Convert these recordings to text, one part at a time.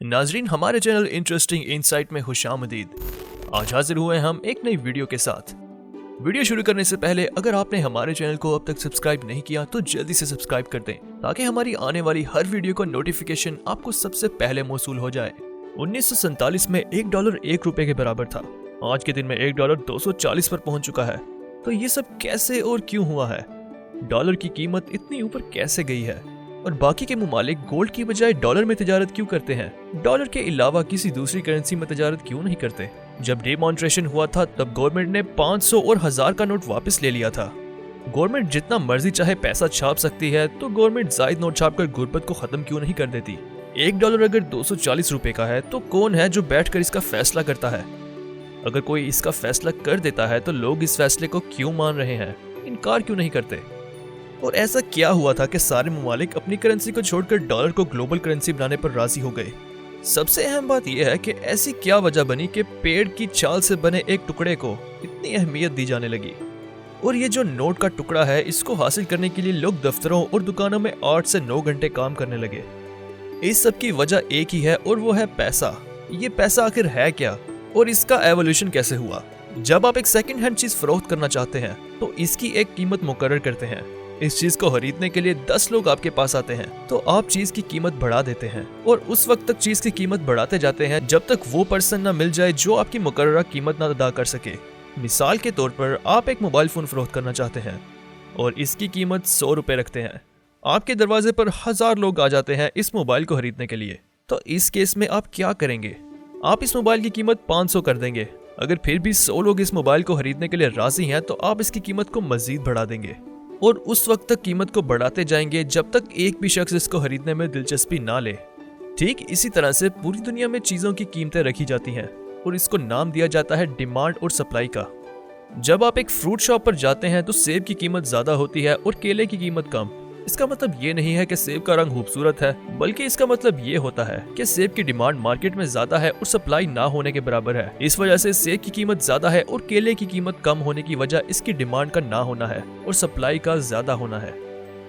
नाजरीन, हमारे channel interesting insight में खुशामदीद। आज हाजिर हुए हैं हम एक नई वीडियो के साथ। वीडियो शुरू करने से पहले अगर आपने हमारे चैनल को अब तक सब्सक्राइब नहीं किया तो जल्दी से सब्सक्राइब कर दें ताकि हमारी आने वाली हर वीडियो का नोटिफिकेशन आपको सबसे पहले मौसूल हो जाए। 1947 में $1 1 रुपए के बराबर था। आज के दिन में $1 240 पर पहुंच चुका है। तो ये सब कैसे और क्यों हुआ है? डॉलर की कीमत इतनी ऊपर कैसे गई है? और बाकी के मुमालिक गोल्ड की बजाय डॉलर में तिजारत क्यों करते हैं? डॉलर के अलावा किसी दूसरी करेंसी में तिजारत क्यों नहीं करते? जब डिमॉन्ट्रेशन हुआ था तब गवर्नमेंट ने 500 और 1000 का नोट वापस ले लिया था। गवर्नमेंट जितना मर्जी चाहे पैसा छाप सकती है, तो गवर्नमेंट जायद नोट छाप कर गुर्बत को खत्म क्यों नहीं कर देती? $1 अगर 240 रुपए का है तो कौन है जो बैठकर इसका फैसला करता है? अगर कोई इसका फैसला कर देता है तो लोग इस फैसले को क्यों मान रहे हैं, इनकार क्यों नहीं करते? और ऐसा क्या हुआ था कि सारे ममालिक अपनी करेंसी को छोड़कर डॉलर को ग्लोबल करेंसी बनाने पर राजी हो गए? सबसे अहम बात यह है कि ऐसी क्या वजह बनी कि पेड़ की छाल से बने एक टुकड़े को इतनी अहमियत दी जाने लगी। और ये जो नोट का टुकड़ा है, इसको हासिल करने के लिए लोग दफ्तरों और दुकानों में 8 से 9 घंटे काम करने लगे। इस सब की वजह एक ही है और वो है पैसा। ये पैसा आखिर है क्या और इसका एवोल्यूशन कैसे हुआ? जब आप एक सेकंड हैंड चीज फरोख्त करना चाहते हैं तो इसकी एक कीमत मुकर्रर करते हैं। इस चीज को खरीदने के लिए 10 लोग आपके पास आते हैं तो आप चीज की कीमत बढ़ा देते हैं और उस वक्त तक चीज की कीमत बढ़ाते जाते हैं जब तक वो पर्सन ना मिल जाए जो आपकी मुकर्ररा कीमत ना अदा कर सके। मिसाल के तौर पर आप एक मोबाइल फोन फरोख्त करना चाहते हैं और इसकी कीमत 100 रुपए रखते हैं। आपके दरवाजे पर 1000 लोग आ जाते हैं इस मोबाइल को खरीदने के लिए। तो इस केस में आप क्या करेंगे? आप इस मोबाइल की कीमत 500 कर देंगे। अगर फिर भी 100 लोग इस मोबाइल को खरीदने के लिए राजी हैं तो आप इसकी कीमत को मजीद बढ़ा देंगे और उस वक्त तक कीमत को बढ़ाते जाएंगे जब तक एक भी शख्स इसको खरीदने में दिलचस्पी ना ले। ठीक इसी तरह से पूरी दुनिया में चीजों की कीमतें रखी जाती हैं और इसको नाम दिया जाता है डिमांड और सप्लाई का। जब आप एक फ्रूट शॉप पर जाते हैं तो सेब की कीमत ज्यादा होती है और केले की कीमत कम। इसका मतलब ये नहीं है कि सेब का रंग खूबसूरत है, बल्कि इसका मतलब ये होता है कि सेब की डिमांड मार्केट में ज्यादा है और सप्लाई ना होने के बराबर है। इस वजह से सेब की कीमत ज्यादा है और केले की कीमत कम होने की वजह इसकी डिमांड का ना होना है और सप्लाई का ज्यादा होना है।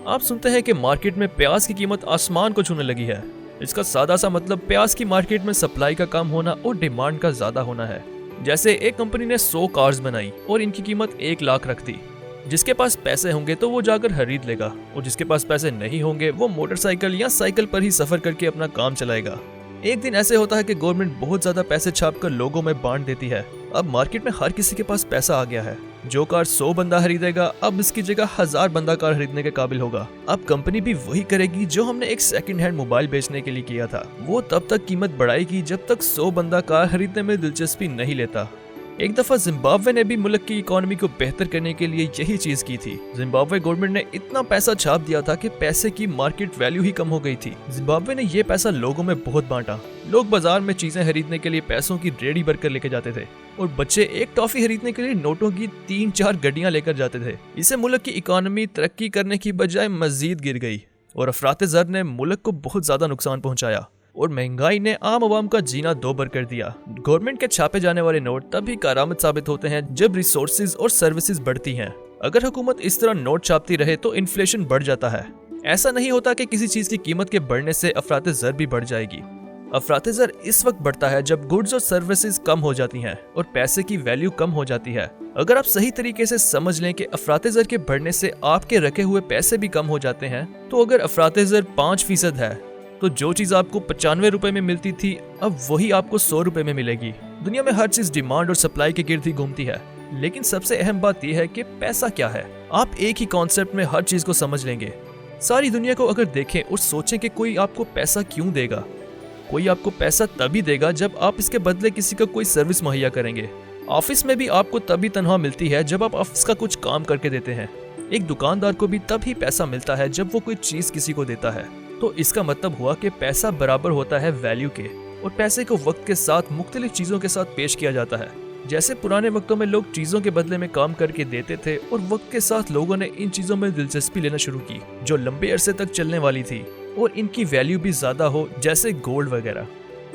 आप सुनते हैं कि मार्केट में प्याज की कीमत आसमान को छूने लगी है। इसका सादा सा मतलब प्याज की मार्केट में सप्लाई का कम होना और डिमांड का ज्यादा होना है। जैसे एक कंपनी ने 100 कार्स बनाई और इनकी कीमत 1 लाख रख दी। जिसके पास पैसे होंगे तो वो जाकर खरीद लेगा और जिसके पास पैसे नहीं होंगे वो मोटरसाइकिल या साइकिल पर ही सफर करके अपना काम चलाएगा। एक दिन ऐसे होता है कि गवर्नमेंट बहुत ज्यादा पैसे छापकर लोगों में बांट देती है। अब मार्केट में हर किसी के पास पैसा आ गया है। जो कार 100 बंदा खरीदेगा अब इसकी जगह 1000 बंदा कार खरीदने के काबिल होगा। अब कंपनी भी वही करेगी जो हमने एक सेकंड हैंड मोबाइल बेचने के लिए किया था। वो तब तक कीमत बढ़ाएगी जब तक 100 बंदा कार खरीदने में दिलचस्पी नहीं लेता। एक दफा जिम्बाब्वे ने भी मुल्क की इकोनॉमी को बेहतर करने के लिए यही चीज की थी। जिम्बाब्वे गवर्नमेंट ने इतना पैसा छाप दिया था कि पैसे की मार्केट वैल्यू ही कम हो गई थी। जिम्बाब्वे ने ये पैसा लोगों में बहुत बांटा। लोग बाजार में चीजें खरीदने के लिए पैसों की रेडी भरकर लेके जाते थे और बच्चे एक टॉफी खरीदने के लिए नोटों की 3-4 गड्डियां लेकर जाते थे। इससे मुल्क की इकोनॉमी तरक्की करने की बजाय मजीद गिर गई और अफरात-ए-ज़र ने मुल्क को बहुत ज्यादा नुकसान पहुंचाया और महंगाई ने आम आवाम का जीना दोबर कर दिया। गवर्नमेंट के छापे जाने वाले नोट तभी कारआमद साबित होते हैं जब रिसोर्सेज और सर्विसेज बढ़ती हैं। अगर हुकूमत इस तरह नोट छापती रहे तो इन्फ्लेशन बढ़ जाता है। ऐसा नहीं होता कि किसी चीज की कीमत के बढ़ने से अफरात-ए-ज़र भी बढ़ जाएगी। अफरात-ए-ज़र इस वक्त बढ़ता है जब गुड्स और सर्विसेज कम हो जाती हैं और पैसे की वैल्यू कम हो जाती है। अगर आप सही तरीके से समझ लें कि अफरात-ए-ज़र के बढ़ने से आपके रखे हुए पैसे भी कम हो जाते हैं, तो अगर अफरात-ए-ज़र 5% है तो जो चीज आपको 95 रुपए में मिलती थी अब वही आपको 100 रुपए में मिलेगी। दुनिया में हर चीज डिमांड और सप्लाई के गिर्द ही घूमती है। लेकिन सबसे अहम बात यह है कि पैसा क्या है। आप एक ही कॉन्सेप्ट में हर चीज को समझ लेंगे। सारी दुनिया को अगर देखें और सोचें कि कोई आपको पैसा क्यों देगा, कोई आपको पैसा तभी देगा जब आप इसके बदले किसी का कोई सर्विस मुहैया करेंगे। ऑफिस में भी आपको तभी तनख्वाह मिलती है जब आप ऑफिस का कुछ काम करके देते हैं। एक दुकानदार को भी तभी पैसा मिलता है जब वो कोई चीज किसी को देता है। तो इसका मतलब हुआ कि पैसा बराबर होता है वैल्यू के और पैसे को वक्त के साथ मुख्तलिफ चीजों के साथ पेश किया जाता है। जैसे पुराने वक्तों में लोग चीजों के बदले में काम करके देते थे और वक्त के साथ लोगों ने इन चीजों में दिलचस्पी लेना शुरू की जो लंबे अरसे तक चलने वाली थी और इनकी वैल्यू भी ज्यादा हो, जैसे गोल्ड वगैरह।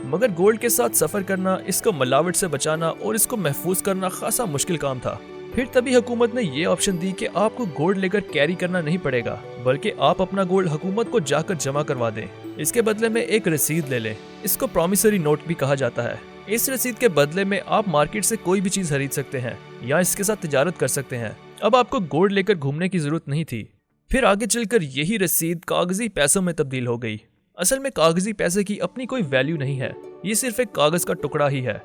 मगर गोल्ड के साथ सफर करना, इसको मिलावट से बचाना और इसको महफूज करना खासा मुश्किल काम था। फिर तभी हुकूमत ने ये ऑप्शन दी कि आपको गोल्ड लेकर कैरी करना नहीं पड़ेगा, बल्कि आप अपना गोल्ड हुकूमत को जाकर जमा करवा दें। इसके बदले में एक रसीद ले लें। इसको प्रॉमिसरी नोट भी कहा जाता है। इस रसीद के बदले में आप मार्केट से कोई भी चीज खरीद सकते हैं या इसके साथ तिजारत कर सकते हैं। अब आपको गोल्ड लेकर घूमने की जरूरत नहीं थी। फिर आगे चलकर यही रसीद कागजी पैसों में तब्दील हो गई। असल में कागजी पैसे की अपनी कोई वैल्यू नहीं है, ये सिर्फ एक कागज का टुकड़ा ही है।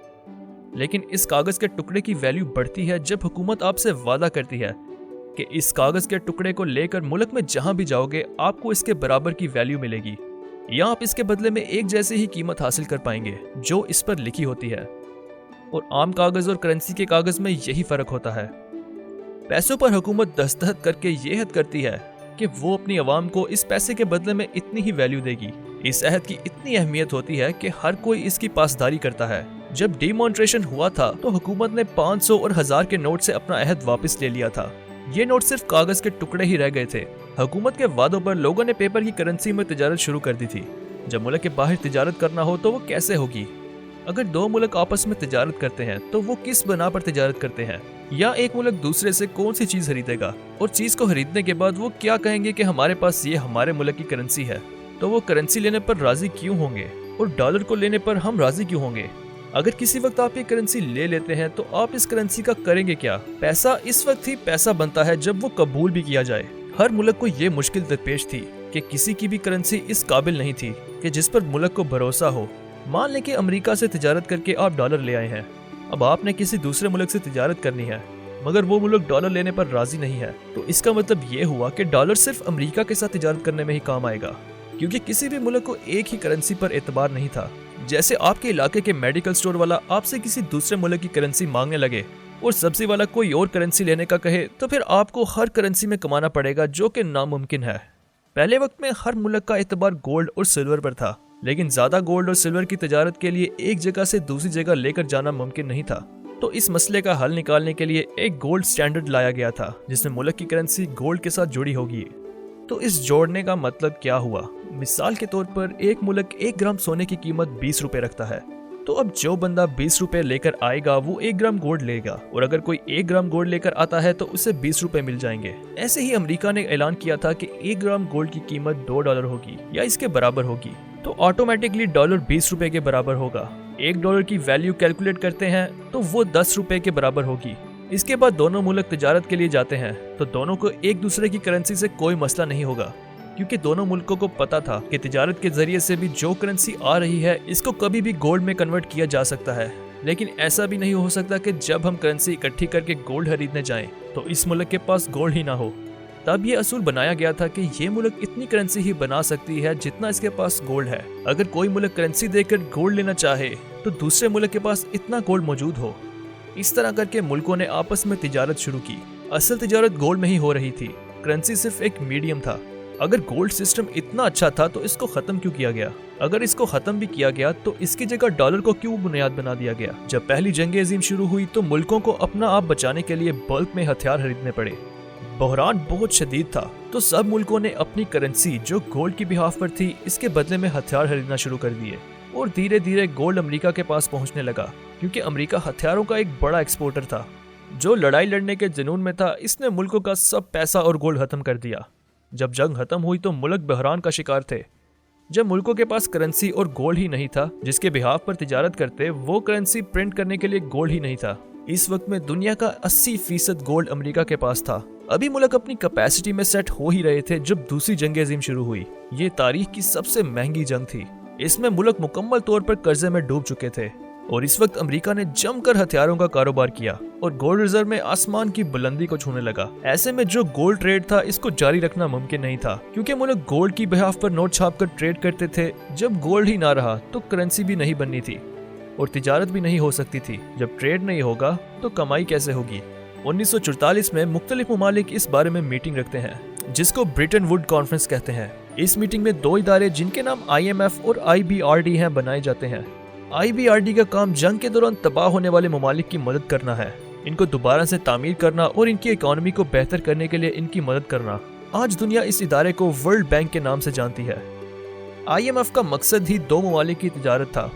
लेकिन इस कागज के टुकड़े की वैल्यू बढ़ती है जब हुकूमत आपसे वादा करती है कि इस कागज के टुकड़े को लेकर मुल्क में जहां भी जाओगे आपको इसके बराबर की वैल्यू मिलेगी, या आप इसके बदले में एक जैसी ही कीमत हासिल कर पाएंगे जो इस पर लिखी होती है। और आम कागज और करेंसी के कागज में यही फर्क होता है। पैसों पर हुकूमत दस्तखत करके ये हद करती है कि वो अपनी आवाम को इस पैसे के बदले में इतनी ही वैल्यू देगी। इस अहद की इतनी अहमियत होती है कि हर कोई इसकी पासदारी करता है। जब डिमॉन्ट्रेशन हुआ था तो हुकूमत ने 500 और 1000 के नोट से अपना अहद वापस ले लिया था। ये नोट सिर्फ कागज के टुकड़े ही रह गए थे। हुकूमत के वादों पर लोगों ने पेपर की करेंसी में तिजारत शुरू कर दी थी। जब मुल्क के बाहर तिजारत करना हो तो वो कैसे होगी? अगर दो मुल्क आपस में तिजारत करते हैं तो वो किस बना पर तिजारत करते हैं, या एक मुल्क दूसरे से कौन सी चीज खरीदेगा, और चीज को खरीदने के बाद वो क्या कहेंगे कि हमारे पास ये हमारे मुल्क की करेंसी है, तो वो करेंसी लेने पर राजी क्यों होंगे और डॉलर को लेने पर हम राजी क्यों होंगे? अगर किसी वक्त आप ये करेंसी ले लेते हैं तो आप इस करेंसी का करेंगे क्या? पैसा इस वक्त ही पैसा बनता है जब वो कबूल भी किया जाए। हर मुल्क को ये मुश्किल दरपेश थी कि किसी की भी करेंसी इस काबिल नहीं थी कि जिस पर मुल्क को भरोसा हो। मान लें कि अमेरिका से तिजारत करके आप डॉलर ले आए हैं। अब आपने किसी दूसरे मुल्क से तिजारत करनी है मगर वो मुल्क डॉलर लेने पर राजी नहीं है, तो इसका मतलब ये हुआ कि डॉलर सिर्फ अमेरिका के साथ तिजारत करने में ही काम आएगा, क्योंकि किसी भी मुल्क को एक ही करेंसी पर एतबार नहीं था। जैसे आपके इलाके के मेडिकल स्टोर वाला आपसे किसी दूसरे मुल्क की करेंसी मांगने लगे और सब्जी वाला कोई और करेंसी लेने का कहे, तो फिर आपको हर करेंसी में कमाना पड़ेगा, जो कि नामुमकिन है। पहले वक्त में हर मुल्क का एतबार गोल्ड और सिल्वर पर था, लेकिन ज्यादा गोल्ड और सिल्वर की तिजारत के लिए एक जगह से दूसरी जगह लेकर जाना मुमकिन नहीं था। तो इस मसले का हल निकालने के लिए एक गोल्ड स्टैंडर्ड लाया गया था जिसमें मुल्क की करेंसी गोल्ड के साथ जुड़ी होगी। तो इस जोड़ने का मतलब क्या हुआ? मिसाल के तौर पर एक मुल्क 1 ग्राम सोने की कीमत 20 रुपए रखता है, तो अब जो बंदा 20 रुपए लेकर आएगा वो 1 ग्राम गोल्ड लेगा, और अगर कोई 1 ग्राम गोल्ड लेकर आता है तो उसे 20 रुपए मिल जाएंगे। ऐसे ही अमेरिका ने ऐलान किया था कि 1 ग्राम गोल्ड की कीमत $2 होगी या इसके बराबर होगी, तो ऑटोमेटिकली डॉलर 20 रुपए के बराबर होगा। $1 की वैल्यू कैलकुलेट करते हैं तो वो 10 रुपए के बराबर होगी। इसके बाद दोनों मुल्क तिजारत के लिए जाते हैं तो दोनों को एक दूसरे की करेंसी से कोई मसला नहीं होगा, क्योंकि दोनों मुल्कों को पता था कि तिजारत के जरिए से भी जो करेंसी आ रही है इसको कभी भी गोल्ड में कन्वर्ट किया जा सकता है। लेकिन ऐसा भी नहीं हो सकता कि जब हम करेंसी इकट्ठी करके गोल्ड खरीदने जाएं तो इस मुल्क के पास गोल्ड ही ना हो। तब ये असूल बनाया गया था कि ये मुल्क इतनी करेंसी ही बना सकती है जितना इसके पास गोल्ड है। अगर कोई मुल्क करेंसी देकर गोल्ड लेना चाहे तो दूसरे मुल्क के पास इतना गोल्ड मौजूद हो। इस तरह करके मुल्कों ने आपस में तिजारत शुरू की। असल तिजारत गोल्ड में ही हो रही थी, करेंसी सिर्फ एक मीडियम था। अगर गोल्ड सिस्टम इतना अच्छा था तो इसको खत्म क्यों किया गया? अगर इसको खत्म भी किया गया तो इसकी जगह डॉलर को क्यों बुनियाद बना दिया गया? जब पहली जंग अजीम शुरू हुई तो मुल्कों को अपना आप बचाने के लिए बल्क में हथियार खरीदने पड़े। बहरान बहुत शदीद था, तो सब मुल्कों ने अपनी करेंसी जो गोल्ड की बिहाफ पर थी इसके बदले में हथियार खरीदना शुरू कर दिए, और धीरे धीरे गोल्ड अमेरिका के पास पहुंचने लगा, क्योंकि अमेरिका हथियारों का एक बड़ा एक्सपोर्टर था। जो लड़ाई लड़ने के जुनून में था इसने मुल्कों का सब पैसा और गोल्ड खत्म कर दिया। जब जंग खत्म हुई तो मुल्क बहरान का शिकार थे। जब मुल्कों के पास करेंसी और गोल्ड ही नहीं था जिसके बिहाफ पर तिजारत करते, वो करेंसी प्रिंट करने के लिए गोल्ड ही नहीं था। इस वक्त में दुनिया का 80% गोल्ड अमेरिका के पास था। अभी मुल्क अपनी कैपेसिटी में सेट हो ही रहे थे जब दूसरी जंग अजीम शुरू हुई। ये तारीख की सबसे महंगी जंग थी। इसमें मुल्क मुकम्मल तौर पर कर्जे में डूब चुके थे, और इस वक्त अमेरिका ने जमकर हथियारों का कारोबार किया और गोल्ड रिजर्व में आसमान की बुलंदी को छूने लगा। ऐसे में जो गोल्ड ट्रेड था इसको जारी रखना मुमकिन नहीं था, क्योंकि मुल्क गोल्ड की बिहाफ पर नोट छापकर ट्रेड करते थे। जब गोल्ड ही ना रहा तो करेंसी भी नहीं बननी थी और तिजारत भी नहीं हो सकती थी। जब ट्रेड नहीं होगा तो कमाई कैसे होगी? 1944 में मुख्तलिफ ममालिक इस बारे में मीटिंग रखते हैं जिसको ब्रिटन वुड कॉन्फ्रेंस कहते हैं। इस मीटिंग में 2 इदारे जिनके नाम IMF और IBRD हैं बनाए जाते हैं। IBRD का काम जंग के दौरान तबाह होने वाले ममालिक की मदद करना है, इनको दोबारा से तामीर करना और इनकी इकोनॉमी को बेहतर करने के लिए इनकी मदद करना। आज दुनिया इस इदारे को वर्ल्ड बैंक के नाम से जानती है। IMF का मकसद ही 2 ममालिक की तिजारत था।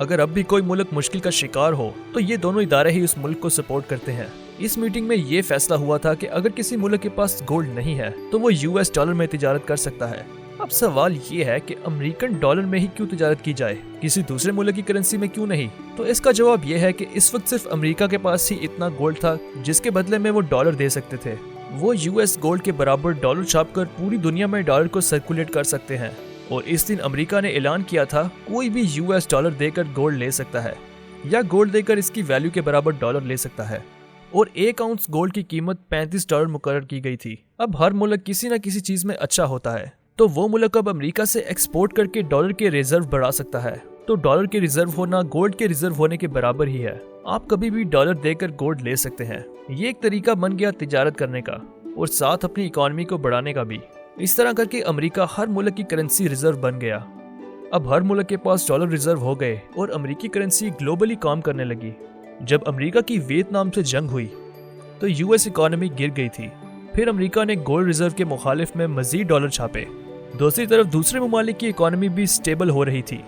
अगर अब भी कोई मुल्क मुश्किल का शिकार हो तो ये दोनों इदारे ही उस मुल्क को सपोर्ट करते हैं। इस मीटिंग में ये फैसला हुआ था कि अगर किसी मुल्क के पास गोल्ड नहीं है तो वो US डॉलर में तिजारत कर सकता है। अब सवाल ये है कि अमेरिकन डॉलर में ही क्यों तिजारत की जाए, किसी दूसरे मुल्क की करेंसी में क्यों नहीं? तो इसका जवाब ये है कि इस वक्त सिर्फ अमेरिका के पास ही इतना गोल्ड था जिसके बदले में वो डॉलर दे सकते थे। वो यूएस गोल्ड के बराबर डॉलर छापकर पूरी दुनिया में डॉलर को सर्कुलेट कर सकते हैं। और इस दिन अमेरिका ने ऐलान किया था कोई भी यूएस डॉलर देकर गोल्ड ले सकता है या गोल्ड देकर इसकी वैल्यू के बराबर डॉलर ले सकता है। और 1 आउंस गोल्ड की कीमत $35 मुकर्रर की गई थी। अब हर मुल्क किसी न किसी चीज में अच्छा होता है, तो वो मुल्क अब अमेरिका से एक्सपोर्ट करके डॉलर के रिजर्व बढ़ा सकता है। तो डॉलर के रिजर्व होना गोल्ड के रिजर्व होने के बराबर ही है। आप कभी भी डॉलर देकर गोल्ड ले सकते हैं। ये एक तरीका बन गया तिजारत करने का और साथ अपनी इकोनॉमी को बढ़ाने का भी। इस तरह करके अमेरिका हर मुल्क की करेंसी रिजर्व बन गया। अब हर मुल्क के पास डॉलर रिजर्व हो गए और अमेरिकी करेंसी ग्लोबली काम करने लगी। जब अमेरिका की वियतनाम से जंग हुई तो यूएस इकोनॉमी गिर गई थी। फिर अमेरिका ने गोल्ड रिजर्व के मुखालिफ में मजीद डॉलर छापे। दूसरी तरफ दूसरे ममालिक की इकोनॉमी भी स्टेबल हो रही थी।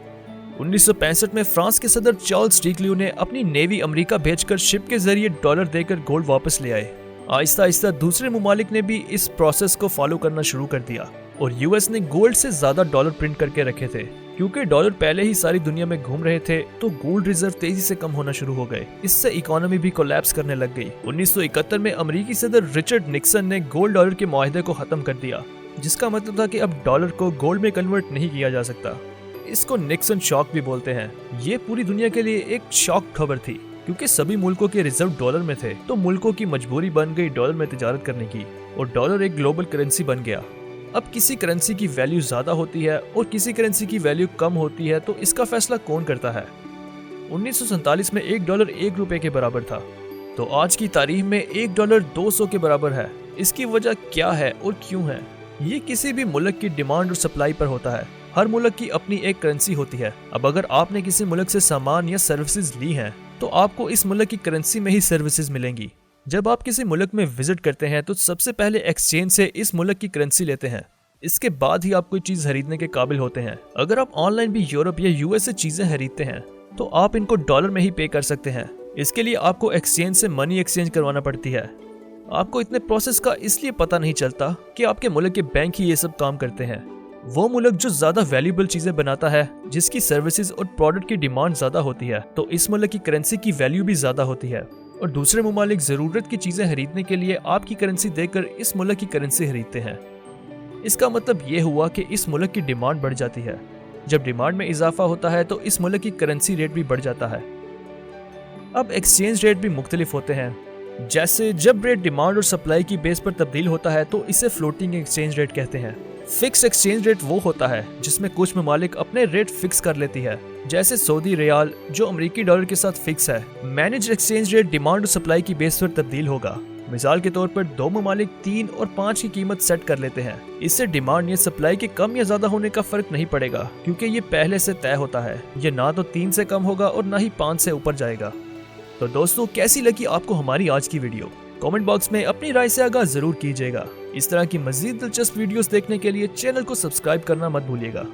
1965 में फ्रांस के सदर चार्ल्स डिक्ल्यू ने अपनी नेवी अमेरिका भेजकर शिप के जरिए डॉलर देकर गोल्ड वापस ले आए। आहिस्ता आहिस्ता दूसरे ममालिक ने भी इस प्रोसेस को फॉलो करना शुरू कर दिया और यूएस ने गोल्ड से ज्यादा डॉलर प्रिंट करके रखे थे। क्योंकि डॉलर पहले ही सारी दुनिया में घूम रहे थे तो गोल्ड रिजर्व तेजी से कम होना शुरू हो गए। इससे इकोनॉमी भी कोलैप्स करने लग गई। 1971 में अमेरिकी सदर रिचर्ड निक्सन ने गोल्ड डॉलर के मुआहदे को खत्म कर दिया, जिसका मतलब था कि अब डॉलर को गोल्ड में कन्वर्ट नहीं किया जा सकता। इसको निक्सन शॉक भी बोलते हैं। ये पूरी दुनिया के लिए एक शॉक खबर थी क्योंकि सभी मुल्कों के रिजर्व डॉलर में थे, तो मुल्कों की मजबूरी बन गई डॉलर में तिजारत करने की और डॉलर एक ग्लोबल करेंसी बन गया। अब किसी करेंसी की वैल्यू ज्यादा होती है और किसी करेंसी की वैल्यू कम होती है, तो इसका फैसला कौन करता है? 1947 में $1 $1 के बराबर था, तो आज की तारीख में $1 $200 के बराबर है। इसकी वजह क्या है और क्यों है? ये किसी भी मुल्क की डिमांड और सप्लाई पर होता है। हर मुल्क की अपनी एक करेंसी होती है। अब अगर आपने किसी मुल्क से सामान या सर्विसेज ली हैं, तो आपको इस मुल्क की करेंसी में ही सर्विसेज मिलेंगी। जब आप किसी मुल्क में विजिट करते हैं तो सबसे पहले एक्सचेंज से इस मुल्क की करेंसी लेते हैं। इसके बाद ही आप कोई चीज खरीदने के काबिल होते हैं। अगर आप ऑनलाइन भी यूरोप या यूएस से चीजें खरीदते हैं तो आप इनको डॉलर में ही पे कर सकते हैं। इसके लिए आपको एक्सचेंज से मनी एक्सचेंज करवाना पड़ती है। आपको इतने प्रोसेस का इसलिए पता नहीं चलता कि आपके मुल्क के बैंक ही ये सब काम करते हैं। वो मुल्क जो ज्यादा वैल्यूएबल चीजें बनाता है, जिसकी सर्विसेज और प्रोडक्ट की डिमांड ज्यादा होती है, तो इस मुल्क की करेंसी की वैल्यू भी ज्यादा होती है। और दूसरे ममालिक जरूरत की चीजें खरीदने के लिए आपकी करेंसी देकर इस मुल्क की करेंसी खरीदते हैं। इसका मतलब ये हुआ कि इस मुल्क की डिमांड बढ़ जाती है। जब डिमांड में इजाफा होता है तो इस मुल्क की करेंसी रेट भी बढ़ जाता है। अब एक्सचेंज रेट भी मुख्तलिफ होते हैं। जैसे जब रेट डिमांड और सप्लाई की बेस पर तब्दील होता है तो इसे फ्लोटिंग एक्सचेंज रेट कहते हैं। फिक्स एक्सचेंज रेट वो होता है जिसमें कुछ ममालिक अपने रेट फिक्स कर लेती है, जैसे सऊदी रियाल जो अमेरिकी डॉलर के साथ फिक्स है। मैनेज एक्सचेंज रेट डिमांड और सप्लाई की बेस पर तब्दील होगा। मिसाल के तौर पर 2 ममालिक 3 और 5 की कीमत सेट कर लेते हैं। इससे डिमांड या सप्लाई के कम या ज्यादा होने का फर्क नहीं पड़ेगा, क्योंकि ये पहले से तय होता है। ये ना तो 3 से कम होगा और ना ही 5 से ऊपर जाएगा। तो दोस्तों, कैसी लगी आपको हमारी आज की वीडियो? कमेंट बॉक्स में अपनी राय से आगाह जरूर कीजिएगा। इस तरह की मजीद दिलचस्प वीडियोस देखने के लिए चैनल को सब्सक्राइब करना मत भूलिएगा।